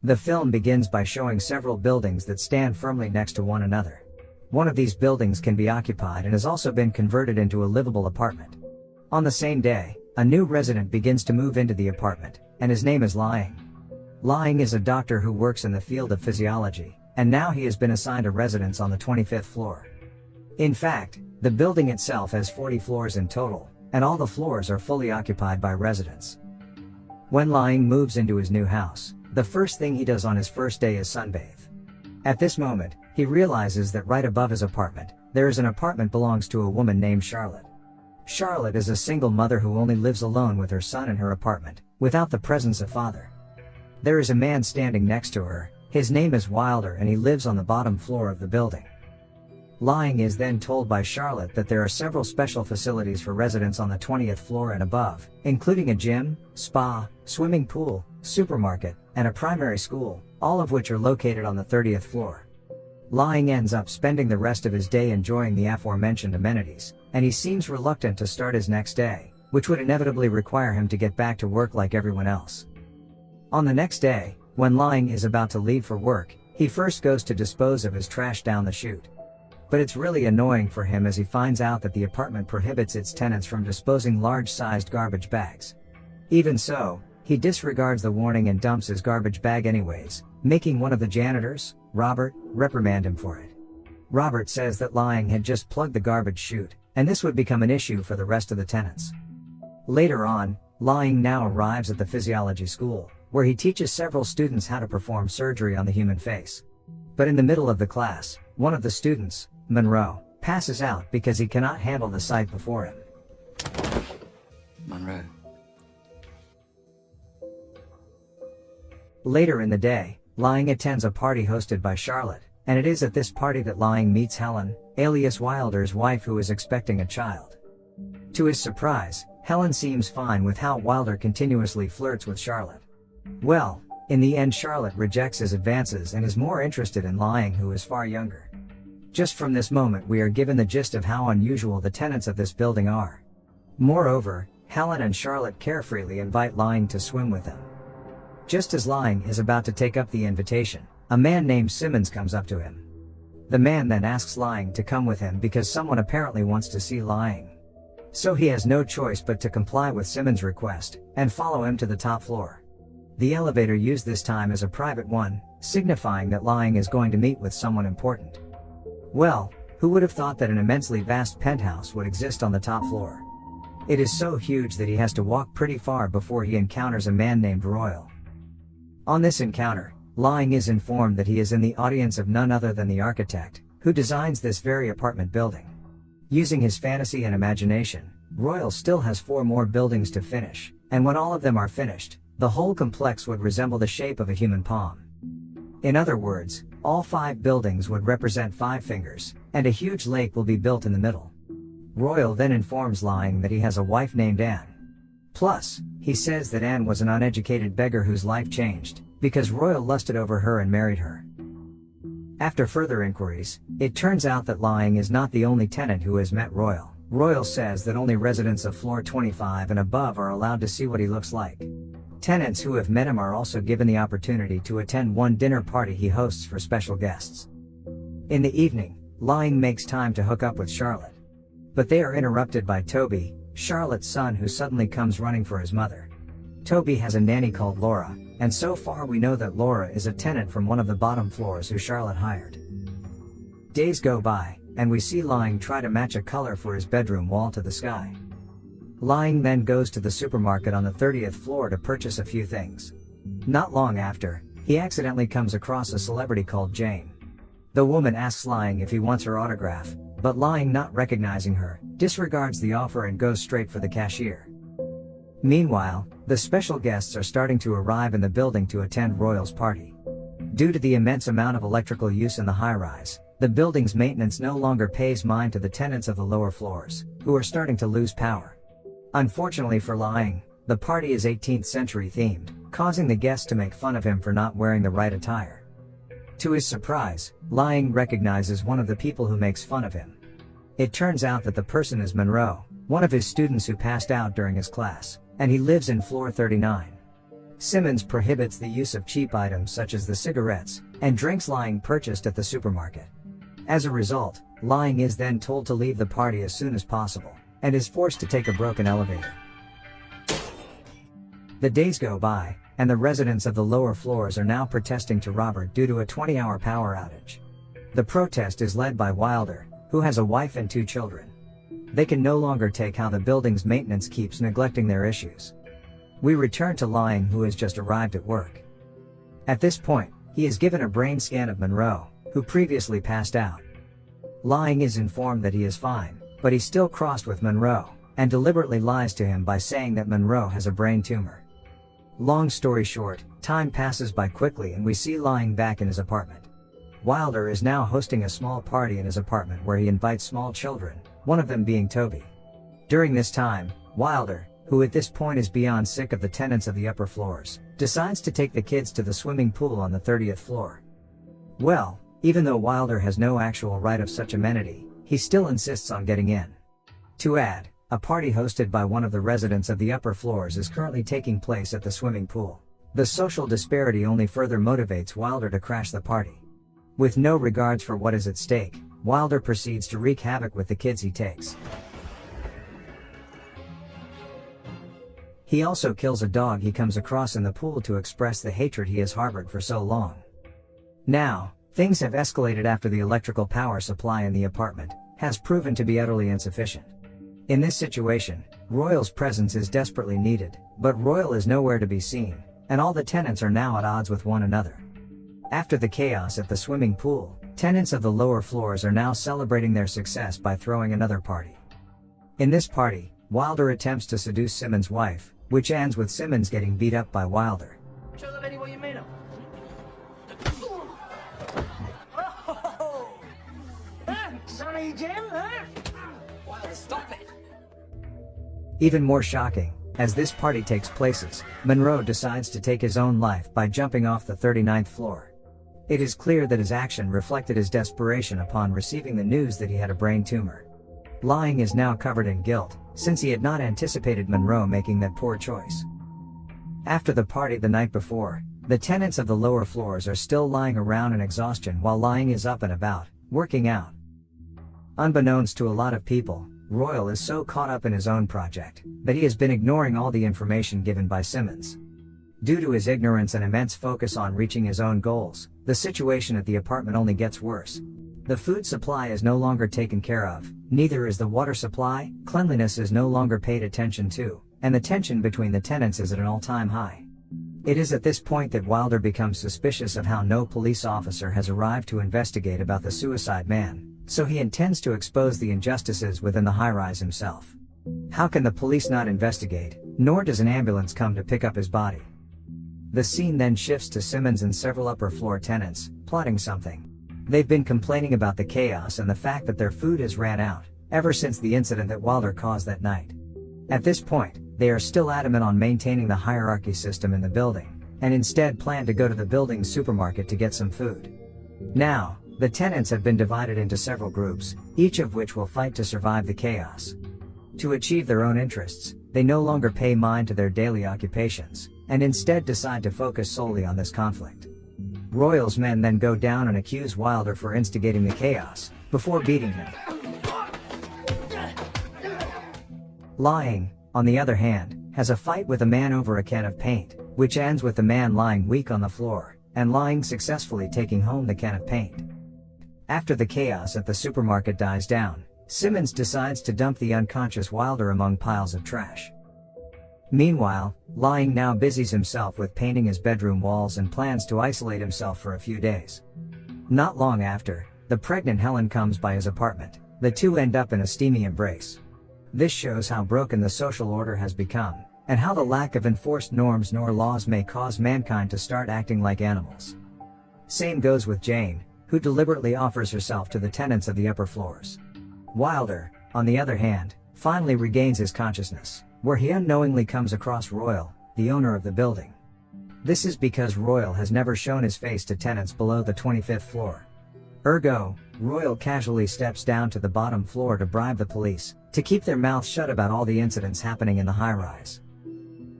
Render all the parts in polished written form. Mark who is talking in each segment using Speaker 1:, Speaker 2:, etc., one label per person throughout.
Speaker 1: The film begins by showing several buildings that stand firmly next to one another. One of these buildings can be occupied and has also been converted into a livable apartment. On the same day, a new resident begins to move into the apartment, and his name is Lying. Lying is a doctor who works in the field of physiology, and now he has been assigned a residence on the 25th floor. In fact, the building itself has 40 floors in total, and all the floors are fully occupied by residents. When Lying moves into his new house, the first thing he does on his first day is sunbathe. At this moment, he realizes that right above his apartment, there is an apartment belongs to a woman named Charlotte. Charlotte is a single mother who only lives alone with her son in her apartment, without the presence of father. There is a man standing next to her, his name is Wilder and he lives on the bottom floor of the building. Lying is then told by Charlotte that there are several special facilities for residents on the 20th floor and above, including a gym, spa, swimming pool, supermarket, and a primary school, all of which are located on the 30th floor. Lying ends up spending the rest of his day enjoying the aforementioned amenities, and he seems reluctant to start his next day, which would inevitably require him to get back to work like everyone else. On the next day, when Lying is about to leave for work, he first goes to dispose of his trash down the chute. But it's really annoying for him as he finds out that the apartment prohibits its tenants from disposing large-sized garbage bags. Even so, he disregards the warning and dumps his garbage bag anyways, making one of the janitors, Robert, reprimand him for it. Robert says that Lying had just plugged the garbage chute, and this would become an issue for the rest of the tenants. Later on, Lying now arrives at the physiology school, where he teaches several students how to perform surgery on the human face. But in the middle of the class, one of the students, Monroe, passes out because he cannot handle the sight before him.
Speaker 2: Monroe.
Speaker 1: Later in the day, Lying attends a party hosted by Charlotte, and it is at this party that Lying meets Helen, alias Wilder's wife, who is expecting a child. To his surprise, Helen seems fine with how Wilder continuously flirts with Charlotte. Well, in the end Charlotte rejects his advances and is more interested in Lying, who is far younger. Just from this moment we are given the gist of how unusual the tenants of this building are. Moreover, Helen and Charlotte carefreely invite Lying to swim with them. Just as Lying is about to take up the invitation, a man named Simmons comes up to him. The man then asks Lying to come with him because someone apparently wants to see Lying. So he has no choice but to comply with Simmons' request, and follow him to the top floor. The elevator used this time as a private one, signifying that Lying is going to meet with someone important. Well, who would have thought that an immensely vast penthouse would exist on the top floor? It is so huge that he has to walk pretty far before he encounters a man named Royal. On this encounter, Lying is informed that he is in the audience of none other than the architect, who designs this very apartment building. Using his fantasy and imagination, Royal still has 4 more buildings to finish, and when all of them are finished, the whole complex would resemble the shape of a human palm. In other words, all 5 buildings would represent 5 fingers, and a huge lake will be built in the middle. Royal then informs Lying that he has a wife named Anne. Plus, he says that Anne was an uneducated beggar whose life changed, because Royal lusted over her and married her. After further inquiries, it turns out that Lying is not the only tenant who has met Royal. Royal says that only residents of floor 25 and above are allowed to see what he looks like. Tenants who have met him are also given the opportunity to attend one dinner party he hosts for special guests. In the evening, Lying makes time to hook up with Charlotte. But they are interrupted by Toby, Charlotte's son, who suddenly comes running for his mother. Toby has a nanny called Laura, and so far we know that Laura is a tenant from one of the bottom floors who Charlotte hired. Days go by, and we see Lying try to match a color for his bedroom wall to the sky. Lying then goes to the supermarket on the 30th floor to purchase a few things. Not long after, he accidentally comes across a celebrity called Jane. The woman asks Lying if he wants her autograph, but Lying, not recognizing her, disregards the offer and goes straight for the cashier. Meanwhile, the special guests are starting to arrive in the building to attend Royal's party. Due to the immense amount of electrical use in the high-rise, the building's maintenance no longer pays mind to the tenants of the lower floors, who are starting to lose power. Unfortunately for Lying, the party is 18th century themed, causing the guests to make fun of him for not wearing the right attire. To his surprise, Lying recognizes one of the people who makes fun of him. It turns out that the person is Monroe, one of his students who passed out during his class, and he lives in floor 39. Simmons prohibits the use of cheap items such as the cigarettes and drinks Lying purchased at the supermarket. As a result, Lying is then told to leave the party as soon as possible, and is forced to take a broken elevator. The days go by, and the residents of the lower floors are now protesting to Robert due to a 20-hour power outage. The protest is led by Wilder, who has a wife and 2 children. They can no longer take how the building's maintenance keeps neglecting their issues. We return to Lying, who has just arrived at work. At this point, he is given a brain scan of Monroe, who previously passed out. Lying is informed that he is fine, but he's still crossed with Monroe, and deliberately lies to him by saying that Monroe has a brain tumor. Long story short, time passes by quickly and we see Lying back in his apartment. Wilder is now hosting a small party in his apartment where he invites small children, one of them being Toby. During this time, Wilder, who at this point is beyond sick of the tenants of the upper floors, decides to take the kids to the swimming pool on the 30th floor. Well, even though Wilder has no actual right of such amenity, he still insists on getting in. To add, a party hosted by one of the residents of the upper floors is currently taking place at the swimming pool. The social disparity only further motivates Wilder to crash the party. With no regards for what is at stake, Wilder proceeds to wreak havoc with the kids he takes. He also kills a dog he comes across in the pool to express the hatred he has harbored for so long. Now, things have escalated after the electrical power supply in the apartment has proven to be utterly insufficient. In this situation, Royal's presence is desperately needed, but Royal is nowhere to be seen, and all the tenants are now at odds with one another. After the chaos at the swimming pool, tenants of the lower floors are now celebrating their success by throwing another party. In this party, Wilder attempts to seduce Simmons' wife, which ends with Simmons getting beat up by Wilder.
Speaker 2: Show the lady what you made of. Sonny Jim, huh? Wilder, stop it.
Speaker 1: Even more shocking, as this party takes place, Monroe decides to take his own life by jumping off the 39th floor. It is clear that his action reflected his desperation upon receiving the news that he had a brain tumor. Lying is now covered in guilt, since he had not anticipated Monroe making that poor choice. After the party the night before, the tenants of the lower floors are still lying around in exhaustion while Lying is up and about, working out. Unbeknownst to a lot of people, Royal is so caught up in his own project that he has been ignoring all the information given by Simmons. Due to his ignorance and immense focus on reaching his own goals, the situation at the apartment only gets worse. The food supply is no longer taken care of, neither is the water supply, cleanliness is no longer paid attention to, and the tension between the tenants is at an all-time high. It is at this point that Wilder becomes suspicious of how no police officer has arrived to investigate about the suicide man, so he intends to expose the injustices within the high-rise himself. How can the police not investigate, nor does an ambulance come to pick up his body? The scene then shifts to Simmons and several upper floor tenants, plotting something. They've been complaining about the chaos and the fact that their food has ran out, ever since the incident that Wilder caused that night. At this point, they are still adamant on maintaining the hierarchy system in the building, and instead plan to go to the building's supermarket to get some food. Now, the tenants have been divided into several groups, each of which will fight to survive the chaos. To achieve their own interests, they no longer pay mind to their daily occupations, and instead decide to focus solely on this conflict. Royal's men then go down and accuse Wilder for instigating the chaos, before beating him. Lying, on the other hand, has a fight with a man over a can of paint, which ends with the man lying weak on the floor, and Lying successfully taking home the can of paint. After the chaos at the supermarket dies down, Simmons decides to dump the unconscious Wilder among piles of trash. Meanwhile, Lying now busies himself with painting his bedroom walls and plans to isolate himself for a few days. Not long after, the pregnant Helen comes by his apartment. The two end up in a steamy embrace. This shows how broken the social order has become, and how the lack of enforced norms nor laws may cause mankind to start acting like animals. Same goes with Jane, who deliberately offers herself to the tenants of the upper floors. Wilder, on the other hand, finally regains his consciousness, where he unknowingly comes across Royal, the owner of the building. This is because Royal has never shown his face to tenants below the 25th floor. Ergo, Royal casually steps down to the bottom floor to bribe the police to keep their mouths shut about all the incidents happening in the high-rise.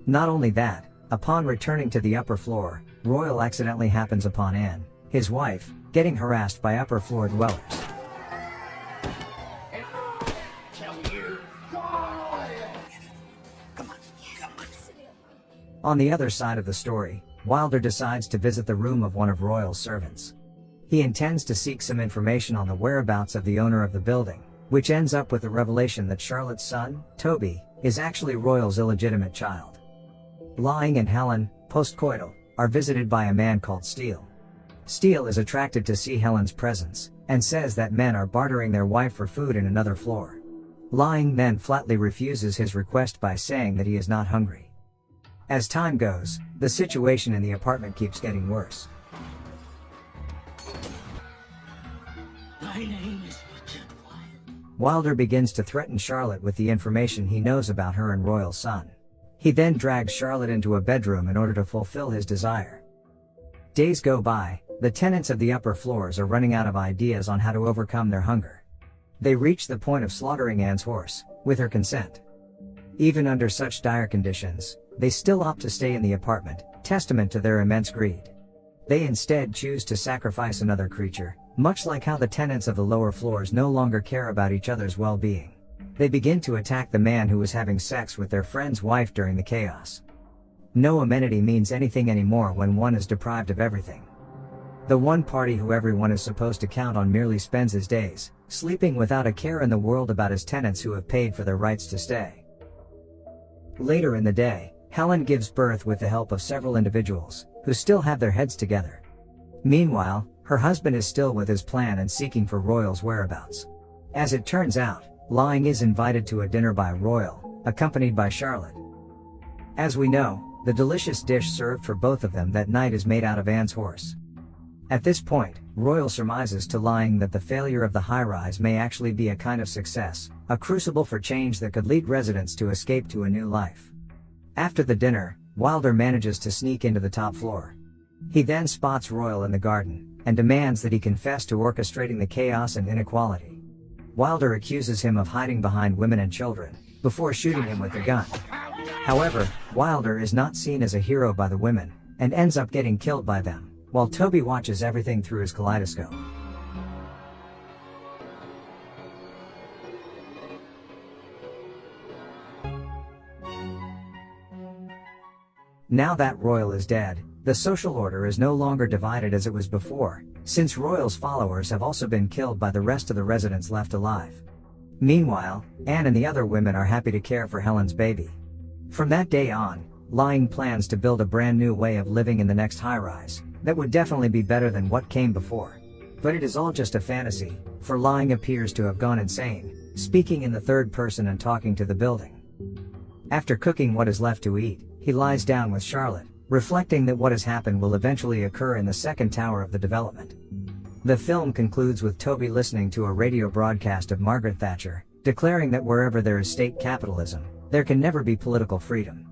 Speaker 1: Not only that, Upon returning to the upper floor, Royal accidentally happens upon Anne, his wife, getting harassed by upper floor dwellers. On the other side of the story, Wilder decides to visit the room of one of Royal's servants. He intends to seek some information on the whereabouts of the owner of the building, which ends up with the revelation that Charlotte's son, Toby, is actually Royal's illegitimate child. Lying and Helen, postcoital, are visited by a man called Steele. Steele is attracted to see Helen's presence, and says that men are bartering their wife for food in another floor. Lying then flatly refuses his request by saying that he is not hungry. As time goes, the situation in the apartment keeps getting worse.
Speaker 2: My name is
Speaker 1: Wilder begins to threaten Charlotte with the information he knows about her and Royal's son. He then drags Charlotte into a bedroom in order to fulfill his desire. Days go by, the tenants of the upper floors are running out of ideas on how to overcome their hunger. They reach the point of slaughtering Anne's horse, with her consent. Even under such dire conditions, they still opt to stay in the apartment, testament to their immense greed. They instead choose to sacrifice another creature, much like how the tenants of the lower floors no longer care about each other's well-being. They begin to attack the man who was having sex with their friend's wife during the chaos. No amenity means anything anymore when one is deprived of everything. The one party who everyone is supposed to count on merely spends his days, sleeping without a care in the world about his tenants who have paid for their rights to stay. Later in the day, Helen gives birth with the help of several individuals, who still have their heads together. Meanwhile, her husband is still with his plan and seeking for Royal's whereabouts. As it turns out, Lying is invited to a dinner by Royal, accompanied by Charlotte. As we know, the delicious dish served for both of them that night is made out of Anne's horse. At this point, Royal surmises to Lying that the failure of the high-rise may actually be a kind of success, a crucible for change that could lead residents to escape to a new life. After the dinner, Wilder manages to sneak into the top floor. He then spots Royal in the garden, and demands that he confess to orchestrating the chaos and inequality. Wilder accuses him of hiding behind women and children, before shooting him with a gun. However, Wilder is not seen as a hero by the women, and ends up getting killed by them, while Toby watches everything through his kaleidoscope. Now that Royal is dead, the social order is no longer divided as it was before, since Royal's followers have also been killed by the rest of the residents left alive. Meanwhile, Anne and the other women are happy to care for Helen's baby. From that day on, Lying plans to build a brand new way of living in the next high-rise, that would definitely be better than what came before. But it is all just a fantasy, for Lying appears to have gone insane, speaking in the third person and talking to the building. After cooking what is left to eat, he lies down with Charlotte, reflecting that what has happened will eventually occur in the second tower of the development. The film concludes with Toby listening to a radio broadcast of Margaret Thatcher, declaring that wherever there is state capitalism, there can never be political freedom.